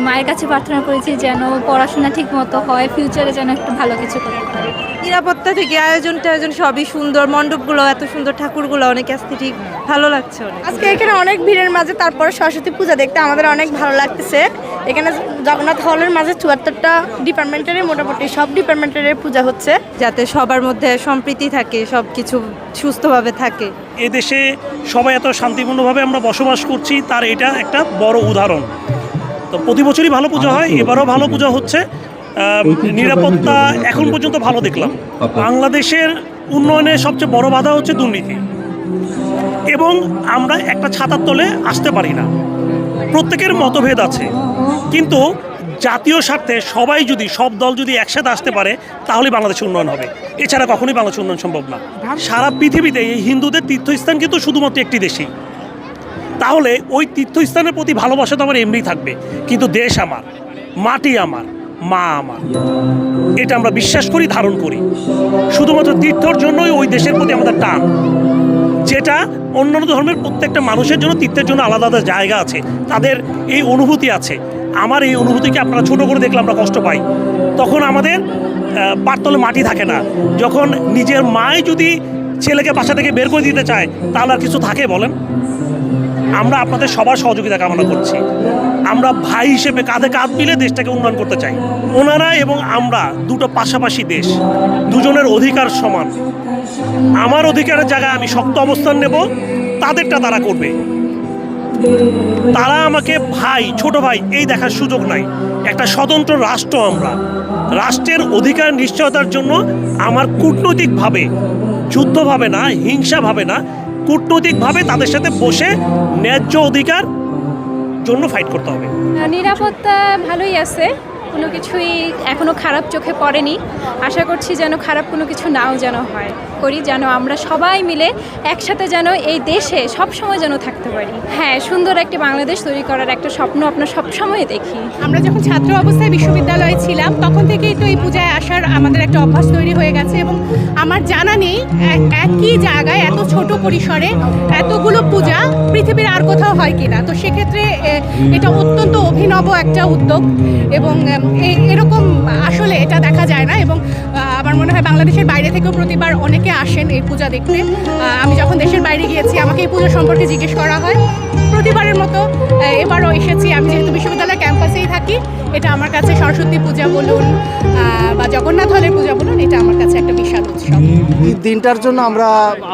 মায়ের কাছে প্রার্থনা করেছি যেন পড়াশোনা ঠিক মতো হয়, ফিউচারে যেন একটু ভালো কিছু করতে পারে। নিরাপত্তা থেকে আয়োজন সবই সুন্দর, মণ্ডপগুলো এত সুন্দর, ঠাকুরগুলো অনেক অ্যাস্থেটিক, ভালো লাগছে অনেক। আজকে এখানে অনেক ভিড়ের মাঝে তারপরে সরস্বতী পূজা দেখতে আমাদের অনেক ভালো লাগতেছে। এখানে জগন্নাথ হলের মাঝে ৭৪টা ডিপার্টমেন্টের মোটামুটি সব ডিপার্টমেন্টের পূজা হচ্ছে, যাতে সবার মধ্যে সম্প্রীতি থাকে, সব কিছু সুস্থভাবে থাকে। এদেশে সবাই এত শান্তিপূর্ণভাবে আমরা বসবাস করছি, তার এটা একটা বড় উদাহরণ। তো প্রতি বছরই ভালো পূজা হয়, এবারও ভালো পূজা হচ্ছে। নিরাপত্তা এখন পর্যন্ত ভালো দেখলাম। বাংলাদেশের উন্নয়নের সবচেয়ে বড় বাধা হচ্ছে দুর্নীতি, এবং আমরা একটা ছাতার তলে আসতে পারি না। প্রত্যেকের মতভেদ আছে, কিন্তু জাতীয় স্বার্থে সব দল যদি একসাথে আসতে পারে তাহলে বাংলাদেশের উন্নয়ন হবে, এছাড়া কখনোই বাংলাদেশের উন্নয়ন সম্ভব না। সারা পৃথিবীতে এই হিন্দুদের তীর্থস্থান কিন্তু শুধুমাত্র একটি দেশেই, তাহলে ওই তীর্থস্থানের প্রতি ভালোবাসা তো আমার এমনিই থাকবে, কিন্তু দেশ আমার, মাটি আমার, মা আমার, এটা আমরা বিশ্বাস করি, ধারণ করি। শুধুমাত্র তীর্থর জন্যই ওই দেশের প্রতি আমাদের টান, যেটা অন্যান্য ধর্মের প্রত্যেকটা মানুষের জন্য তীর্থের জন্য আলাদা আলাদা জায়গা আছে, তাদের এই অনুভূতি আছে। আমার এই অনুভূতিকে আপনারা ছোট করে দেখলে আমরা কষ্ট পাই, তখন আমাদের পারতলে মাটি থাকে না। যখন নিজের মাই যদি ছেলেকে বাসা থেকে বের করে দিতে চায়, তাহলে আর কিছু থাকে বলেন? আমরা আপনাদের সবার সহযোগিতা কামনা করছি। আমরা ভাই হিসেবে কাঁধে কাঁধ মিলে দেশটাকে উন্নয়ন করতে চাই। ওনারা এবং আমরা দুটো পাশাপাশি দেশ, দুজনের অধিকার সমান। আমার অধিকারের জায়গায় আমি শক্ত অবস্থান নেব, তাদেরটা তারা করবে। তারা আমাকে ভাই, ছোট ভাই এই দেখার সুযোগ নাই। একটা স্বতন্ত্র রাষ্ট্র আমরা, রাষ্ট্রের অধিকার নিশ্চয়তার জন্য আমার কূটনৈতিকভাবে, যুদ্ধভাবে না, হিংসাভাবে না, কূটনৈতিকভাবে তাদের সাথে বসে ন্যায্য অধিকার জন্য ফাইট করতে হবে। নিরাপত্তা ভালোই আছে, কোনো কিছুই এখনও খারাপ চোখে পড়েনি। আশা করছি যেন খারাপ কোনো কিছু নাও যেন হয়, যেন আমরা সবাই মিলে একসাথে যেন এই দেশে সবসময় যেন থাকতে পারি। হ্যাঁ, সুন্দর একটি বাংলাদেশ তৈরি করার একটা স্বপ্ন আপনার সবসময় দেখি। আমরা যখন ছাত্র অবস্থায় বিশ্ববিদ্যালয়ে ছিলাম, তখন থেকেই তো এই পূজায় আসার আমাদের একটা অভ্যাস তৈরি হয়ে গেছে, এবং আমার জানা নেই একই জায়গায় এত ছোট পরিসরে এতগুলো পূজা পৃথিবীর আর কোথাও হয় কিনা। তো সেক্ষেত্রে এটা অত্যন্ত অভিনব একটা উদ্যোগ, এবং এরকম আসলে এটা দেখা যায় না। এবং আমার মনে হয় বাংলাদেশের বাইরে থেকেও প্রতিবার অনেকে আসেন এই পূজা দেখতে। আমি যখন দেশের বাইরে গিয়েছি, আমাকে এই পূজা সম্পর্কে জিজ্ঞেস করা হয়। প্রতিবারের মতো এবারও এসেছি। আমি যেহেতু বিশ্ববিদ্যালয় ক্যাম্পাসেই থাকি, এটা আমার কাছে সরস্বতী পূজা বলুন বা জগন্নাথ হলের পূজা বলুন, এটা আমার কাছে একটা বিশাল উৎসব। এই দিনটার জন্য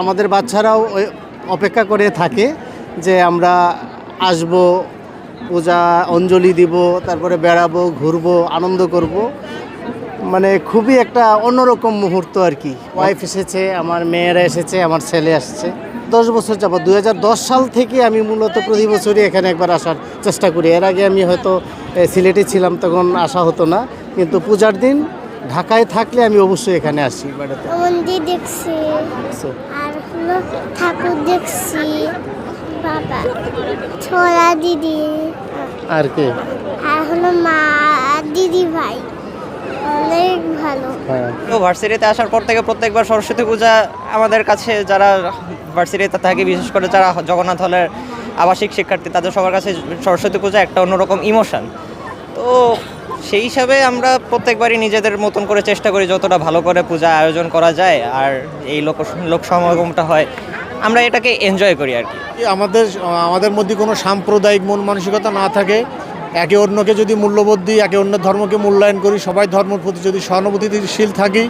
আমাদের বাচ্চারাও অপেক্ষা করে থাকে যে আমরা আসব, পূজা অঞ্জলি দিব, তারপরে বেড়াবো, ঘুরবো, আনন্দ করব। মানে খুবই একটা অন্যরকম মুহূর্ত আর কি। ওয়াইফ এসেছে, আমার মেয়েরা এসেছে, আমার ছেলে আসছে। 10 বছর যাবত, 2010 সাল থেকে আমি মূলত প্রতি বছরই এখানে একবার আসার চেষ্টা করি। এর আগে আমি হয়তো সিলেটে ছিলাম, তখন আসা হতো না, কিন্তু পূজার দিন ঢাকায় থাকলে আমি অবশ্যই এখানে আসি বেড়াতে। মন্দির দেখছি আর হলো ঠাকুর দেখছি, বাবা, ছোলা দিদি, আর কে, আর হলো মা, দিদি ভাই, অনেক ভালো। তো ভার্সিটিতে আসার পর থেকে প্রত্যেকবার সরস্বতী পূজা আমাদের কাছে, যারা ভার্সিটিতে থাকে, বিশেষ করে যারা জগন্নাথ হলের আবাসিক শিক্ষার্থী, তাদের সবার কাছে সরস্বতী পূজা একটা অন্যরকম ইমোশন। তো সেই হিসাবে আমরা প্রত্যেকবারই নিজেদের মতন করে চেষ্টা করি যতটা ভালো করে পূজা আয়োজন করা যায়, আর এই লোক সমাগমটা হয়, আমরা এটাকে এনজয় করি আর কি। আমাদের মধ্যে কোনো সাম্প্রদায়িক মন মানসিকতা না থাকে, একে অন্যকে যদি মূল্যবোধ দিই, একে অন্যের ধর্মকে মূল্যায়ন করি, সবাই ধর্মের প্রতি যদি সহানুভূতিশীল থাকি,